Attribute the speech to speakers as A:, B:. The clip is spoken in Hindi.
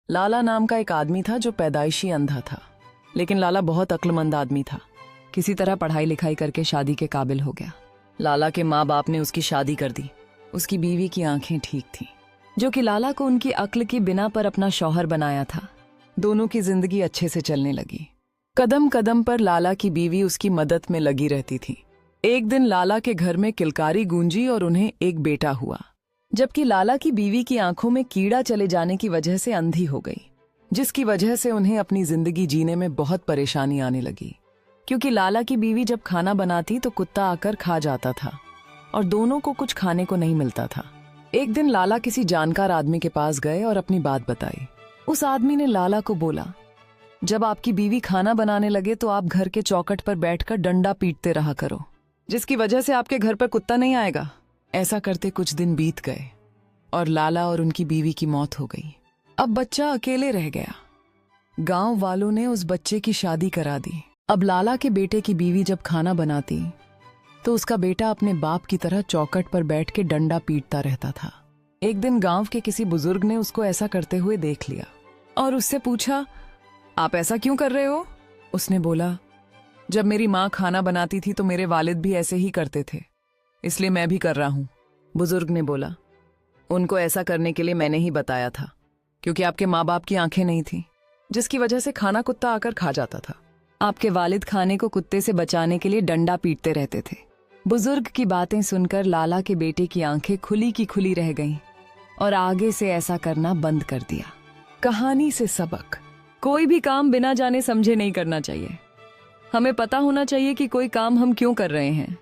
A: लाला नाम का एक आदमी था जो पैदाइशी अंधा था, लेकिन लाला बहुत अक्लमंद आदमी था। किसी तरह पढ़ाई लिखाई करके शादी के काबिल हो गया। लाला के माँ बाप ने उसकी शादी कर दी। उसकी बीवी की आंखें ठीक थीं, जो कि लाला को उनकी अक्ल की बिना पर अपना शौहर बनाया था। दोनों की जिंदगी अच्छे से चलने लगी। कदम कदम पर लाला की बीवी उसकी मदद में लगी रहती थी। एक दिन लाला के घर में किलकारी गूंजी और उन्हें एक बेटा हुआ, जबकि लाला की बीवी की आंखों में कीड़ा चले जाने की वजह से अंधी हो गई, जिसकी वजह से उन्हें अपनी जिंदगी जीने में बहुत परेशानी आने लगी। क्योंकि लाला की बीवी जब खाना बनाती तो कुत्ता आकर खा जाता था और दोनों को कुछ खाने को नहीं मिलता था। एक दिन लाला किसी जानकार आदमी के पास गए और अपनी बात बताई। उस आदमी ने लाला को बोला, जब आपकी बीवी खाना बनाने लगे तो आप घर के चौखट पर बैठकर डंडा पीटते रहा करो, जिसकी वजह से आपके घर पर कुत्ता नहीं आएगा। ऐसा करते कुछ दिन बीत गए और लाला और उनकी बीवी की मौत हो गई। अब बच्चा अकेले रह गया। गांव वालों ने उस बच्चे की शादी करा दी। अब लाला के बेटे की बीवी जब खाना बनाती तो उसका बेटा अपने बाप की तरह चौखट पर बैठ के डंडा पीटता रहता था। एक दिन गांव के किसी बुजुर्ग ने उसको ऐसा करते हुए देख लिया और उससे पूछा, आप ऐसा क्यों कर रहे हो? उसने बोला, जब मेरी माँ खाना बनाती थी तो मेरे वालिद भी ऐसे ही करते थे, इसलिए मैं भी कर रहा हूं। बुजुर्ग ने बोला, उनको ऐसा करने के लिए मैंने ही बताया था, क्योंकि आपके माँ बाप की आंखें नहीं थीं, जिसकी वजह से खाना कुत्ता आकर खा जाता था। आपके वालिद खाने को कुत्ते से बचाने के लिए डंडा पीटते रहते थे। बुजुर्ग की बातें सुनकर लाला के बेटे की आंखें खुली की खुली रह गईं और आगे से ऐसा करना बंद कर दिया। कहानी से सबक, कोई भी काम बिना जाने समझे नहीं करना चाहिए। हमें पता होना चाहिए कि कोई काम हम क्यों कर रहे हैं।